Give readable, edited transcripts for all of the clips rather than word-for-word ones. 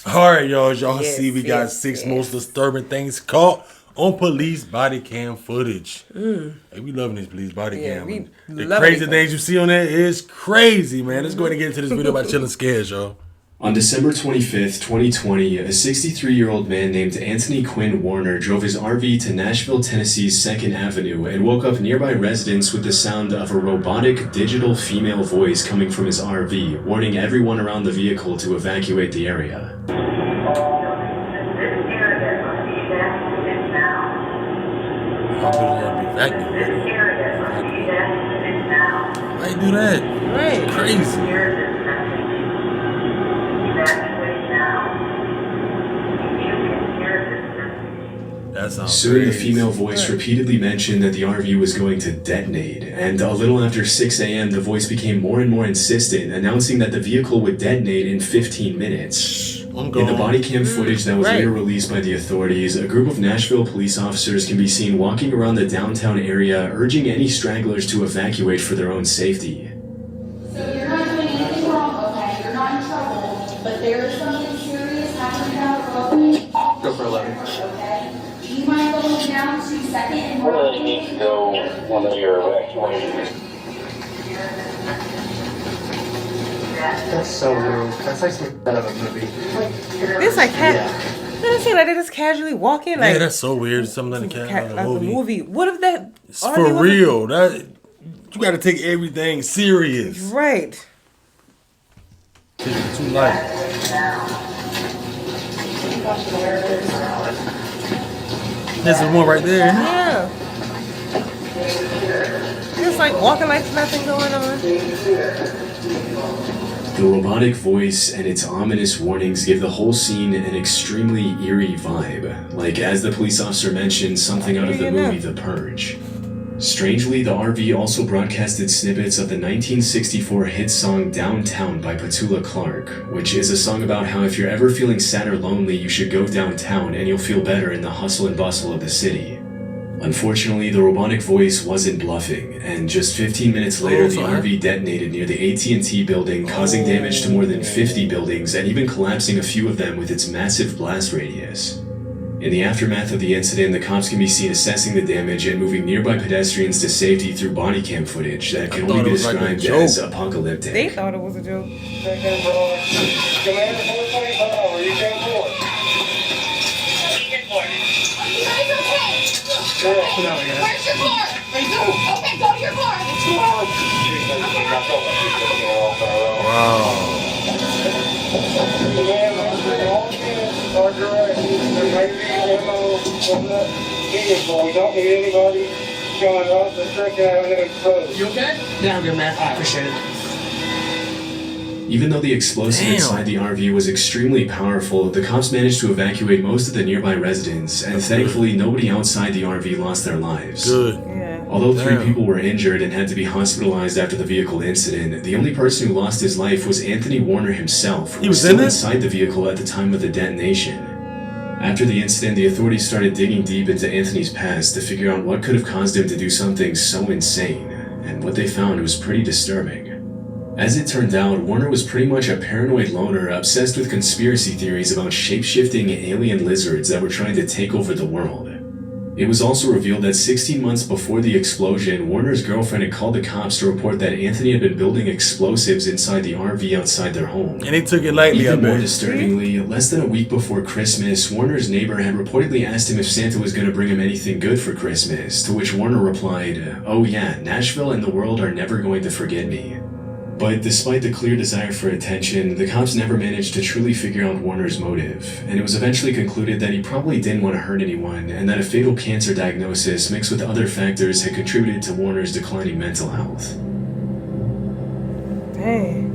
All right, y'all Yes, see we got yes, six yes. most disturbing things caught on police body cam footage. Hey, we loving this police body Yeah, cam. we And the loving crazy it. things you see on there is crazy, man. Let's go ahead and get into this video about chilling scares, y'all. On December 25th, 2020, a 63-year-old man named Anthony Quinn Warner drove his RV to Nashville, Tennessee's 2nd Avenue and woke up nearby residents with the sound of a robotic digital female voice coming from his RV, warning everyone around the vehicle to evacuate the area. Why you do that? Right. It's crazy. That sounds Soon, the crazy. female voice repeatedly mentioned that the RV was going to detonate, and a little after 6 a.m., the voice became more and more insistent, announcing that the vehicle would detonate in 15 minutes. In the body cam footage that was later released by the authorities, a group of Nashville police officers can be seen walking around the downtown area, urging any stragglers to evacuate for their own safety. So you're not doing anything wrong, okay? You're not in trouble, but there is something serious happening down the road. Go for 11. Okay? Do you mind going down to 2nd and I really need to know one of your evacuations. That's so weird. That's like something out of a movie. This like doesn't seem like they just casually walk in like Yeah, that's so weird. Something like that like a movie. What if that It's for real. That you got to take everything serious. Right. It's too light. This is one right there. Yeah. Just like walking like nothing going on. The robotic voice and its ominous warnings give the whole scene an extremely eerie vibe, like, as the police officer mentioned, something out of the movie The Purge. Strangely, the RV also broadcasted snippets of the 1964 hit song Downtown by Petula Clark, which is a song about how if you're ever feeling sad or lonely, you should go downtown and you'll feel better in the hustle and bustle of the city. Unfortunately, the robotic voice wasn't bluffing, and just 15 minutes later, the RV detonated near the AT&T building, causing damage to more than 50 buildings and even collapsing a few of them with its massive blast radius. In the aftermath of the incident, the cops can be seen assessing the damage and moving nearby pedestrians to safety through body cam footage that can only be described as apocalyptic. They thought it was a joke. Commander 425, are you 10-4? Where's your car? Okay, go to your car. Wow. Our directions, there may be ammo from the vehicle. We don't need anybody going off the Second Avenue Road. You okay? Yeah, I'm good, man. I appreciate it. Even though the explosive inside the RV was extremely powerful, the cops managed to evacuate most of the nearby residents, and thankfully nobody outside the RV lost their lives. Good. Yeah. Although 3 people were injured and had to be hospitalized after the vehicle incident, the only person who lost his life was Anthony Warner himself, who was still inside the vehicle at the time of the detonation. After the incident, the authorities started digging deep into Anthony's past to figure out what could have caused him to do something so insane, and what they found was pretty disturbing. As it turned out, Warner was pretty much a paranoid loner obsessed with conspiracy theories about shape-shifting alien lizards that were trying to take over the world. It was also revealed that 16 months before the explosion, Warner's girlfriend had called the cops to report that Anthony had been building explosives inside the RV outside their home. And they took it lightly, Even more disturbingly, less than a week before Christmas, Warner's neighbor had reportedly asked him if Santa was going to bring him anything good for Christmas, to which Warner replied, "Oh yeah, Nashville and the world are never going to forget me." But despite the clear desire for attention, the cops never managed to truly figure out Warner's motive, and it was eventually concluded that he probably didn't want to hurt anyone, and that a fatal cancer diagnosis mixed with other factors had contributed to Warner's declining mental health. Hey.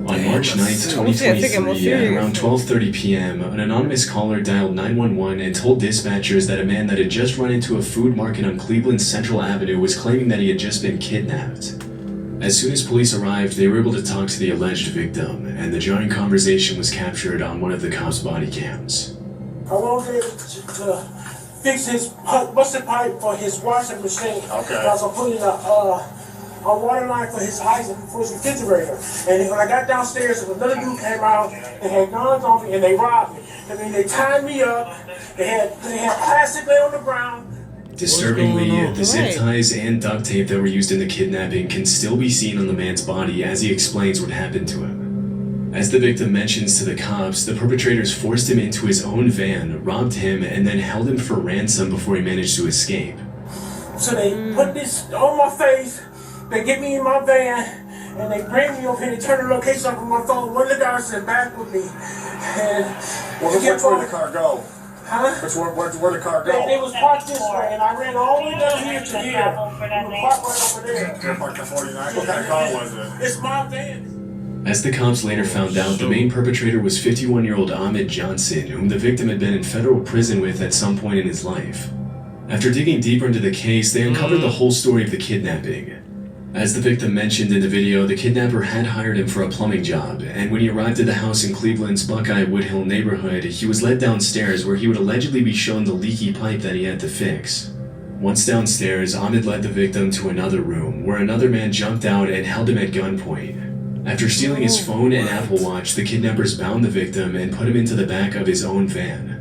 On March 9th, 2023, at around 12:30 p.m., an anonymous caller dialed 911 and told dispatchers that a man that had just run into a food market on Cleveland's Central Avenue was claiming that he had just been kidnapped. As soon as police arrived, they were able to talk to the alleged victim, and the jarring conversation was captured on one of the cops' body cams. I wanted to fix his busted pipe for his washing machine. Okay. Because I'm putting a water line for his ice for his refrigerator. And then when I got downstairs, another dude came out and had guns on me and they robbed me. I mean, they tied me up. They had plastic lay on the ground. Disturbingly, the zip ties and duct tape that were used in the kidnapping can still be seen on the man's body as he explains what happened to him. As the victim mentions to the cops, the perpetrators forced him into his own van, robbed him, and then held him for ransom before he managed to escape. So they put this on my face, they get me in my van, and they bring me over here, they turn the location off on my phone, one of the guys is back with me. And which way did the car go? Huh? Where the car go? They was parked this way, and I ran all the way down here to here. We were parked right over there. You're parked at 49. What kind of car was it? It's my van. As the cops later found out, the main perpetrator was 51-year-old Ahmed Johnson, whom the victim had been in federal prison with at some point in his life. After digging deeper into the case, they uncovered the whole story of the kidnapping. As the victim mentioned in the video, the kidnapper had hired him for a plumbing job, and when he arrived at the house in Cleveland's Buckeye Woodhill neighborhood, he was led downstairs where he would allegedly be shown the leaky pipe that he had to fix. Once downstairs, Ahmed led the victim to another room, where another man jumped out and held him at gunpoint. After stealing his phone and Apple Watch, the kidnappers bound the victim and put him into the back of his own van.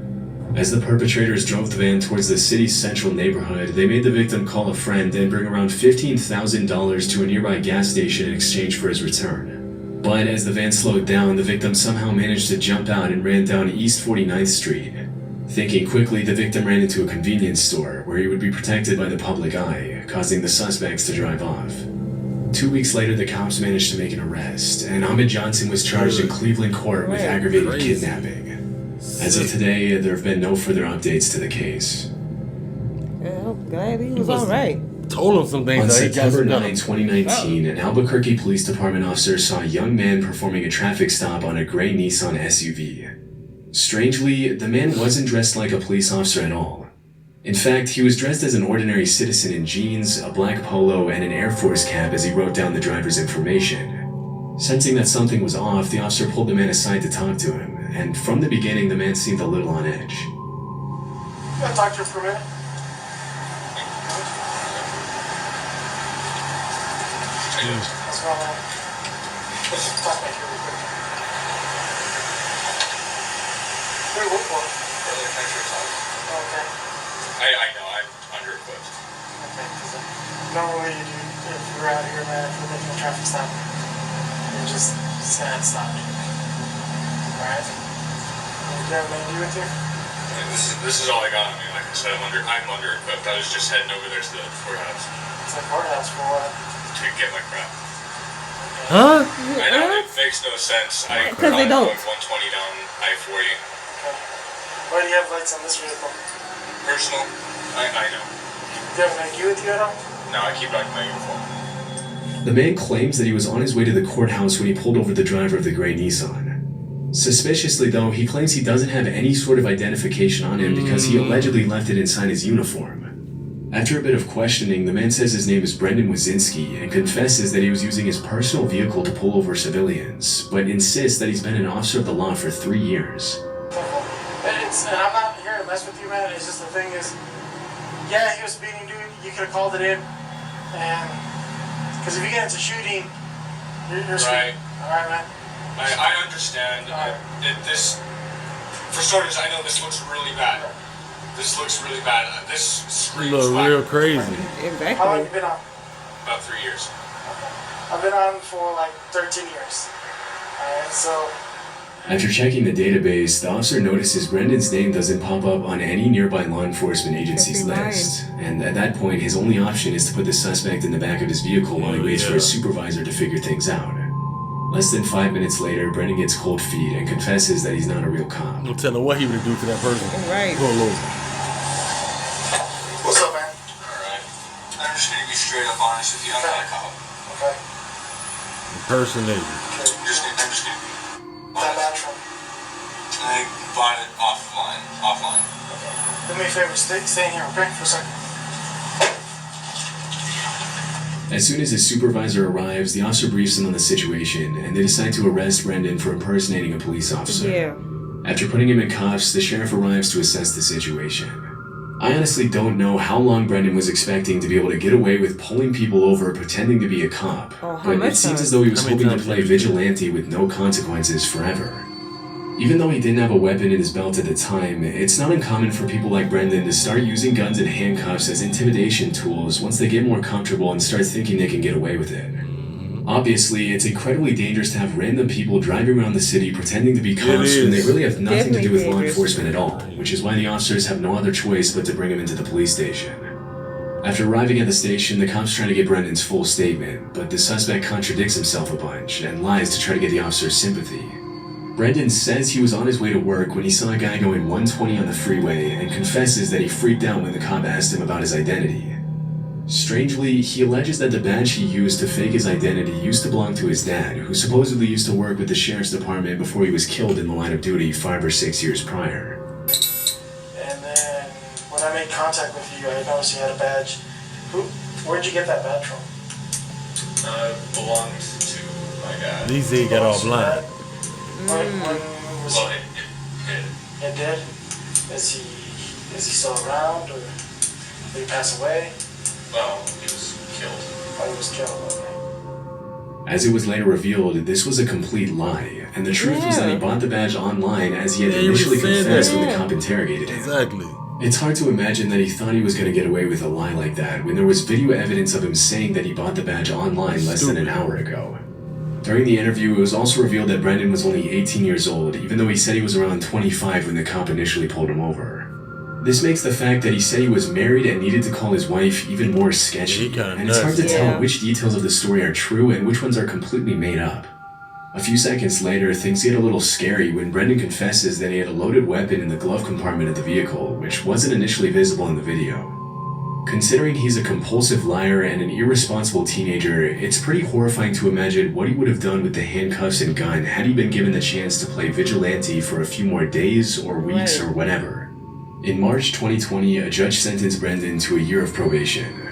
As the perpetrators drove the van towards the city's central neighborhood, they made the victim call a friend and bring around $15,000 to a nearby gas station in exchange for his return. But as the van slowed down, the victim somehow managed to jump out and ran down East 49th Street. Thinking quickly, the victim ran into a convenience store where he would be protected by the public eye, causing the suspects to drive off. 2 weeks later, the cops managed to make an arrest, and Ahmed Johnson was charged in Cleveland court with aggravated kidnapping. As of today, there have been no further updates to the case. Yeah, I'm glad he was all right. Told him some things. On September 9, 2019, an Albuquerque Police Department officer saw a young man performing a traffic stop on a gray Nissan SUV. Strangely, the man wasn't dressed like a police officer at all. In fact, he was dressed as an ordinary citizen in jeans, a black polo, and an Air Force cap as he wrote down the driver's information. Sensing that something was off, the officer pulled the man aside to talk to him, and from the beginning, the man seemed a little on edge. You gotta talk to him for a minute. What's going on? Let's just talk back here real quick. What do you work for? Okay. I know, I'm under-equipped. Okay, because normally you do, if you're out here, man, if you're making a traffic stop, you're just gonna have to stop me. Alright? You got anything to do with you? This is all I got. I mean, like I said, I'm under-equipped. I was just heading over there to the courthouse. It's a courthouse for what? To get my crap. Huh? I know, it makes no sense. Because they don't. Going 120 down I-40. Okay. Why do you have lights on this vehicle? Personal, I know. Do you have an ID with you at all? No, I keep like my uniform. The man claims that he was on his way to the courthouse when he pulled over the driver of the gray Nissan. Suspiciously, though, he claims he doesn't have any sort of identification on him because he allegedly left it inside his uniform. After a bit of questioning, the man says his name is Brendan Wazinski and confesses that he was using his personal vehicle to pull over civilians, but insists that he's been an officer of the law for 3 years. And I'm not here to mess with you, man. It's just the thing is, yeah, he was speeding, dude. You could have called it in, and because if you get into shooting, you're right. All right, man. I understand. This, for starters, I know this looks really bad. This looks really bad. This screams You look real crazy. Exactly. How long have you been on? About 3 years. I've been on for like 13 years. Alright, so. After checking the database, the officer notices Brendan's name doesn't pop up on any nearby law enforcement agency's list, and at that point, his only option is to put the suspect in the back of his vehicle while he waits for his supervisor to figure things out. Less than 5 minutes later, Brendan gets cold feet and confesses that he's not a real cop. Don't tell him what he would do to that person. Right. Pull over. What's up, man? Alright. I'm just gonna be straight up honest with you. I'm not a cop. Okay. Impersonator. I'm just gonna be That bad from? I bought it offline. Okay. Do me a favor, stay in here, okay? For a second. As soon as his supervisor arrives, the officer briefs him on the situation, and they decide to arrest Brendan for impersonating a police officer. Yeah. After putting him in cuffs, the sheriff arrives to assess the situation. I honestly don't know how long Brendan was expecting to be able to get away with pulling people over pretending to be a cop, but it seems as though he was hoping to play vigilante with no consequences forever. Even though he didn't have a weapon in his belt at the time, it's not uncommon for people like Brendan to start using guns and handcuffs as intimidation tools once they get more comfortable and start thinking they can get away with it. Obviously, it's incredibly dangerous to have random people driving around the city pretending to be cops when they really have nothing to do with law enforcement at all, which is why the officers have no other choice but to bring him into the police station. After arriving at the station, the cops try to get Brendan's full statement, but the suspect contradicts himself a bunch and lies to try to get the officer's sympathy. Brendan says he was on his way to work when he saw a guy going 120 on the freeway and confesses that he freaked out when the cop asked him about his identity. Strangely, he alleges that the badge he used to fake his identity used to belong to his dad, who supposedly used to work with the sheriff's department before he was killed in the line of duty 5 or 6 years prior. And then when I made contact with you, I noticed you had a badge. Where'd you get that badge from? Belonged to my dad. These he got all blind. When was Well, it did? Is he still around, or did he pass away? well, he was killed. Oh, he was killed. Okay. As it was later revealed, this was a complete lie, and the truth was that he bought the badge online as he had initially confessed when the cop interrogated him. Exactly. It's hard to imagine that he thought he was going to get away with a lie like that when there was video evidence of him saying that he bought the badge online less than an hour ago. During the interview, it was also revealed that Brendan was only 18 years old, even though he said he was around 25 when the cop initially pulled him over. This makes the fact that he said he was married and needed to call his wife even more sketchy, and it's hard to tell which details of the story are true and which ones are completely made up. A few seconds later, things get a little scary when Brendan confesses that he had a loaded weapon in the glove compartment of the vehicle, which wasn't initially visible in the video. Considering he's a compulsive liar and an irresponsible teenager, it's pretty horrifying to imagine what he would have done with the handcuffs and gun had he been given the chance to play vigilante for a few more days or weeks or whatever. In March 2020, a judge sentenced Brendan to a year of probation.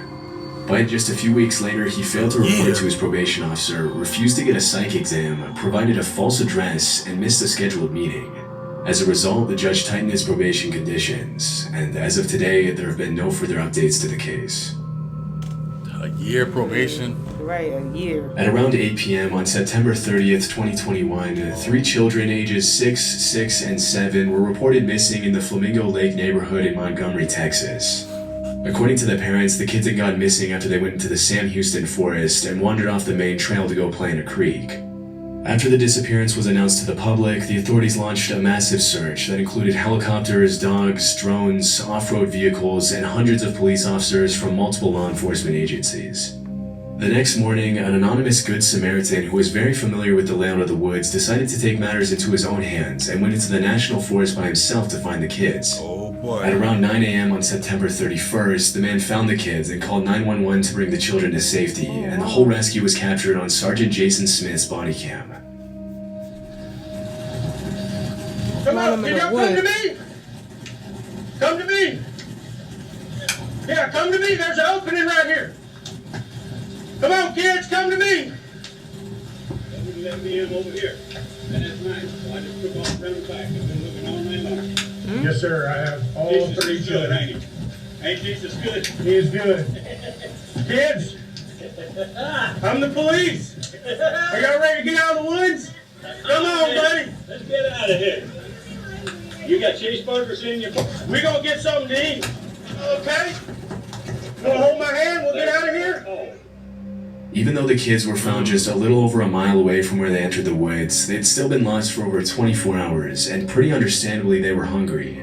But just a few weeks later, he failed to report to his probation officer, refused to get a psych exam, provided a false address, and missed a scheduled meeting. As a result, the judge tightened his probation conditions, and as of today, there have been no further updates to the case. A year probation? Right, a year. At around 8 p.m. on September 30th, 2021, 3 children ages 6, 6, and 7 were reported missing in the Flamingo Lake neighborhood in Montgomery, Texas. According to the parents, the kids had gone missing after they went into the Sam Houston forest and wandered off the main trail to go play in a creek. After the disappearance was announced to the public, the authorities launched a massive search that included helicopters, dogs, drones, off-road vehicles, and hundreds of police officers from multiple law enforcement agencies. The next morning, an anonymous Good Samaritan who was very familiar with the layout of the woods decided to take matters into his own hands and went into the national forest by himself to find the kids. Oh boy. At around 9 a.m. on September 31st, the man found the kids and called 911 to bring the children to safety, and the whole rescue was captured on Sergeant Jason Smith's body cam. Come on, can y'all come to me? Come to me. Yeah, come to me. There's an opening right here. Come on, kids, come to me. Let me in over here. And that's nice. So I just took off from the back. I've been looking all night long. Yes, sir. I have all Jesus 3 is good, children. ain't he? Ain't Jesus good? He is good. Kids, I'm the police. Are y'all ready to get out of the woods? Come on, buddy. Let's get out of here. You got cheeseburgers in your... We gonna get something to eat. Okay? You wanna hold my hand? We'll get out of here? Oh. Even though the kids were found just a little over a mile away from where they entered the woods, they'd still been lost for over 24 hours, and pretty understandably they were hungry.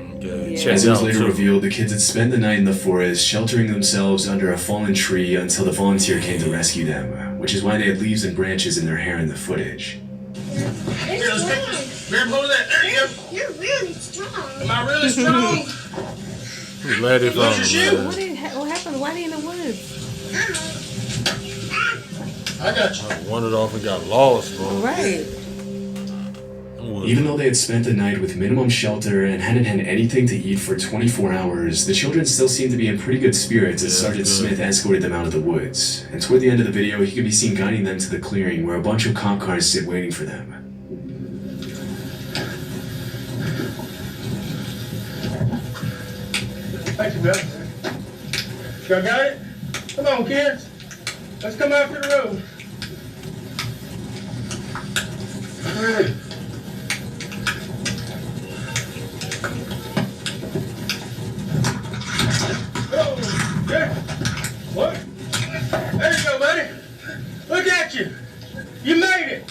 As it was later revealed, the kids had spent the night in the forest, sheltering themselves under a fallen tree until the volunteer came to rescue them, which is why they had leaves and branches in their hair in the footage. Here, let's take this. Grab hold of that. There you go. You're really strong. Am I really strong? I'm glad they found him. What happened? Why are they in the woods? I got you. I wandered off and got lost, bro. Right. Even though they had spent the night with minimum shelter and hadn't had anything to eat for 24 hours, the children still seemed to be in pretty good spirits as Sergeant Smith escorted them out of the woods. And toward the end of the video, he could be seen guiding them to the clearing where a bunch of cop cars sit waiting for them. Hey, got you, brother. Y'all got it? Come on, kids. Let's come out to the road. All right. Oh, yeah. What? There you go, buddy. Look at you. You made it.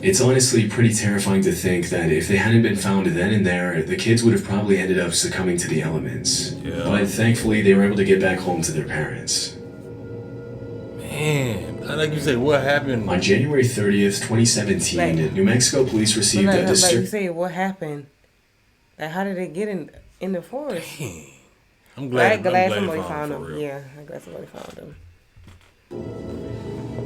It's honestly pretty terrifying to think that if they hadn't been found then and there, the kids would have probably ended up succumbing to the elements. Yeah. But thankfully, they were able to get back home to their parents. Man, like you say, what happened? On January 30th, 2017, New Mexico police received a Like you disturbing... say, what happened? Like, how did they get in the forest? I'm glad somebody found them. Yeah, I'm glad somebody found them.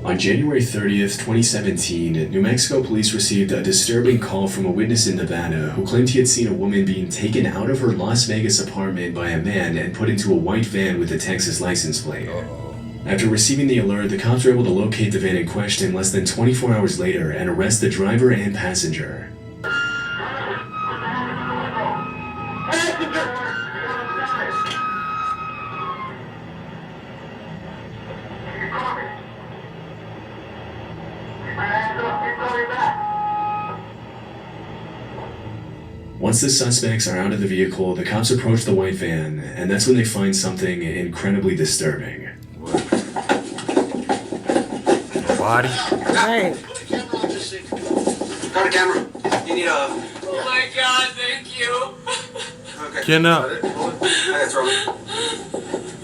On January 30th, 2017, New Mexico police received a disturbing call from a witness in Nevada who claimed he had seen a woman being taken out of her Las Vegas apartment by a man and put into a white van with a Texas license plate. After receiving the alert, the cops were able to locate the van in question less than 24 hours later and arrest the driver and passenger. Once the suspects are out of the vehicle, the cops approach the white van, and that's when they find something incredibly disturbing. Body? Right. Got a camera. You need a... Oh my God, thank you. Okay. Chin up. I gotta throw it.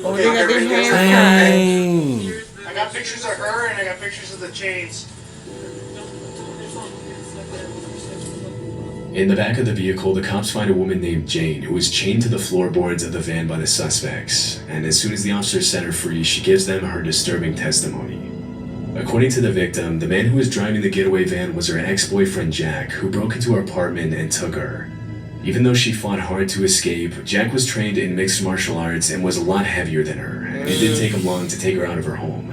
Oh, they got their hands Dang. I got pictures of her and I got pictures of the chains. In the back of the vehicle, the cops find a woman named Jane who was chained to the floorboards of the van by the suspects, and as soon as the officers set her free, she gives them her disturbing testimony. According to the victim, the man who was driving the getaway van was her ex-boyfriend Jack, who broke into her apartment and took her. Even though she fought hard to escape, Jack was trained in mixed martial arts and was a lot heavier than her, and it didn't take him long to take her out of her home.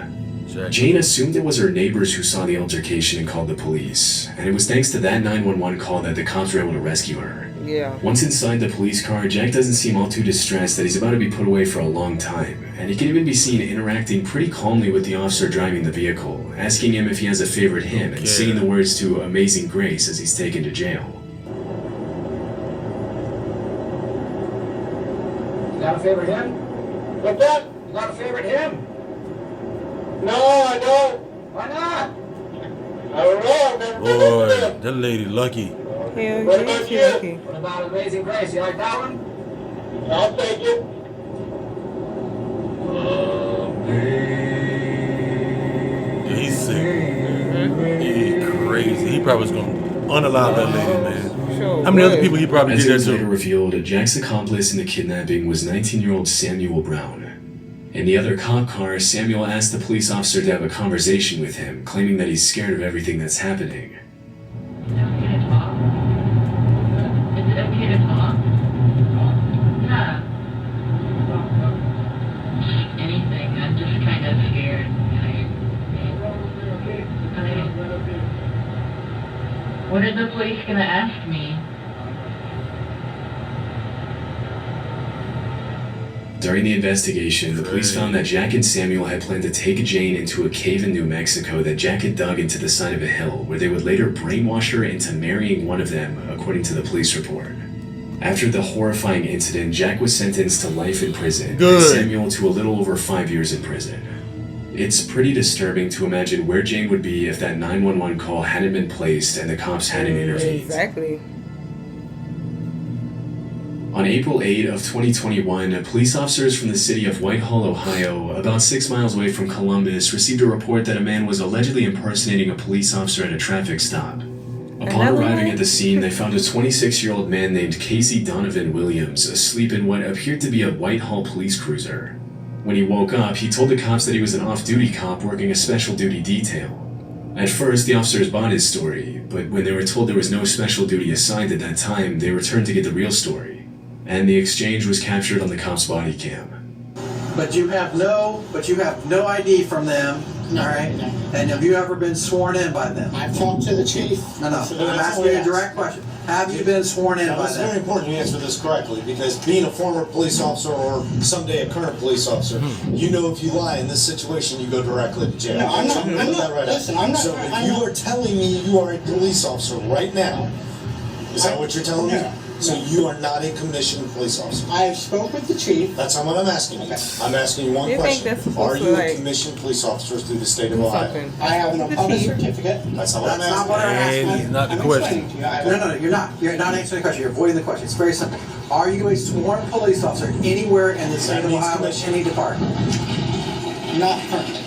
Jane assumed it was her neighbors who saw the altercation and called the police, and it was thanks to that 911 call that the cops were able to rescue her. Yeah. Once inside the police car, Jack doesn't seem all too distressed that he's about to be put away for a long time, and he can even be seen interacting pretty calmly with the officer driving the vehicle, asking him if he has a favorite hymn and singing the words to Amazing Grace as he's taken to jail. You got a favorite hymn? What's that? You got a favorite hymn? No, I don't. Why not? I don't know. I've never been Boy, with them. that lady lucky. Hell What yeah, about she you? lucky. What about Amazing Grace? You like that one? I'll take it. Yeah, he's sick. He's crazy. He probably was gonna unalive that lady, man. Sure How many other would. people he probably As did it that was later to? revealed, Jack's accomplice in the kidnapping was 19-year-old Samuel Brown. In the other cop car, Samuel asked the police officer to have a conversation with him, claiming that he's scared of everything that's happening. Is it okay to talk? Is it okay to talk? Yeah. Anything. I'm just kind of scared. What are the police gonna ask me? During the investigation, the police found that Jack and Samuel had planned to take Jane into a cave in New Mexico that Jack had dug into the side of a hill, where they would later brainwash her into marrying one of them, according to the police report. After the horrifying incident, Jack was sentenced to life in prison, and Samuel to a little over 5 years in prison. It's pretty disturbing to imagine where Jane would be if that 911 call hadn't been placed and the cops hadn't intervened. Exactly. On April 8 of 2021, police officers from the city of Whitehall, Ohio, about 6 miles away from Columbus, received a report that a man was allegedly impersonating a police officer at a traffic stop. Upon arriving at the scene, they found a 26-year-old man named Casey Donovan Williams asleep in what appeared to be a Whitehall police cruiser. When he woke up, he told the cops that he was an off-duty cop working a special duty detail. At first, the officers bought his story, but when they were told there was no special duty assigned at that time, they returned to get the real story. And the exchange was captured on the cop's body cam. But you have no ID from them, No, all right? no. And have you ever been sworn in by them? I've talked to the chief. No, I'm asking you a direct question. Have you been sworn in Now, by it's very them? important you answer this correctly, because being a former police officer or someday a current police officer, you know if you lie in this situation, you go directly to jail. No, I'm not- So you I'm put not- that right listen, out. I'm not- So if I'm you not- are telling me you are a police officer right now, is that what you're telling me? No, So no. you are not a commissioned police officer. I spoke with the chief. That's not what I'm asking you. Okay. I'm asking you one You think question. that's supposed Are to, you a like, commissioned police officer through the state of do Ohio? something. I have an The public chief. certificate. That's not what I'm That's not asking. what I'm asking. And he's not the I'm question. explaining to you. I- No, you're not. You're not answering the question. You're avoiding the question. It's very simple. Are you a sworn police officer anywhere in the state of means Ohio, in commission. any department? Not currently.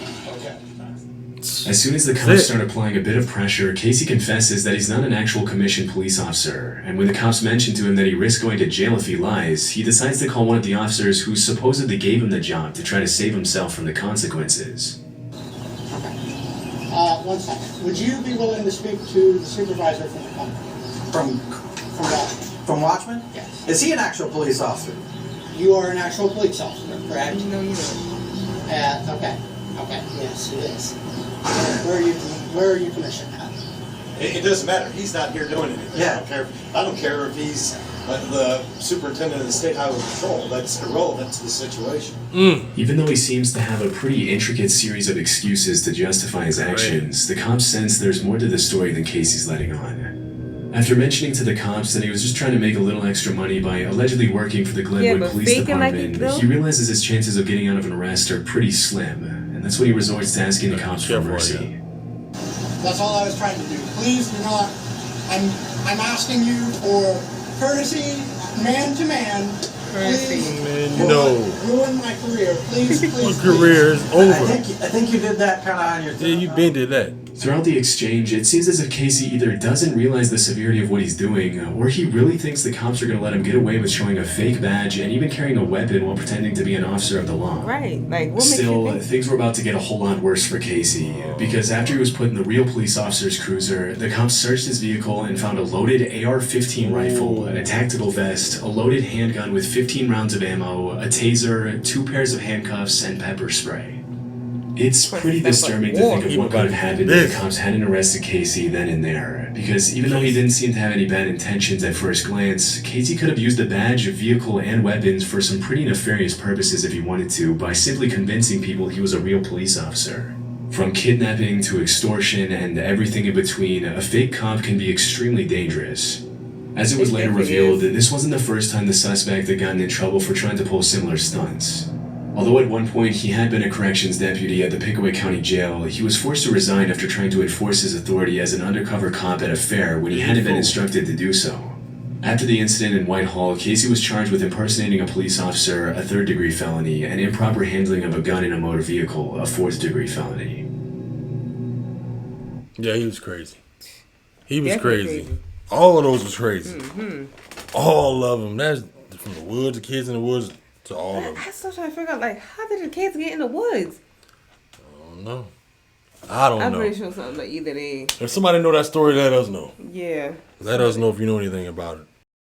As soon as the cops start applying a bit of pressure, Casey confesses that he's not an actual commissioned police officer, and when the cops mention to him that he risks going to jail if he lies, he decides to call one of the officers who supposedly gave him the job to try to save himself from the consequences. One second. Would you be willing to speak to the supervisor from the company? From Watchman? from Watchman? Yes. Is he an actual police officer? You are an actual police officer, correct? No, you don't. Okay. Okay. Yes, it is. Where are you commissioned at? It doesn't matter. He's not here doing anything. Yeah. I don't care if he's the superintendent of the state highway patrol. That's irrelevant to the situation. Even though he seems to have a pretty intricate series of excuses to justify his actions, the cops sense there's more to the story than Casey's letting on. After mentioning to the cops that he was just trying to make a little extra money by allegedly working for the Glenwood but Police faking like Department, he do? he realizes his chances of getting out of an arrest are pretty slim, and that's when he resorts to asking the cops for mercy. That's all I was trying to do. Please do not. I'm asking you for courtesy, man to man. Please Man, ruin my career. Please, Your please. career is I over. think you did that kind of on your. Yeah, you been did that. Throughout the exchange, it seems as if Casey either doesn't realize the severity of what he's doing, or he really thinks the cops are going to let him get away with showing a fake badge and even carrying a weapon while pretending to be an officer of the law. Right. Like, what makes Still, you think? things were about to get a whole lot worse for Casey, because after he was put in the real police officer's cruiser, the cops searched his vehicle and found a loaded AR-15 rifle, a tactical vest, a loaded handgun with 15 rounds of ammo, a taser, 2 pairs of handcuffs, and pepper spray. It's pretty disturbing to think of what could have happened if the cops hadn't arrested Casey then and there, because even though he didn't seem to have any bad intentions at first glance, Casey could have used the badge, vehicle, and weapons for some pretty nefarious purposes if he wanted to, by simply convincing people he was a real police officer. From kidnapping to extortion and everything in between, a fake cop can be extremely dangerous. As it was later revealed, this wasn't the first time the suspect had gotten in trouble for trying to pull similar stunts. Although at one point he had been a corrections deputy at the Pickaway County Jail, he was forced to resign after trying to enforce his authority as an undercover cop at a fair when he hadn't been instructed to do so. After the incident in Whitehall, Casey was charged with impersonating a police officer, a 3rd-degree felony, and improper handling of a gun in a motor vehicle, a 4th-degree felony. Yeah, he was crazy. He was Definitely crazy. All of those was crazy. Mm-hmm. All of them. That's from the woods, the kids in the woods, to all of them. I'm still trying to figure out, like, how did the kids get in the woods? I don't know. I don't I'm know. pretty sure something like either they. If somebody know that story, let us know. Yeah. Let us know if you know anything about it.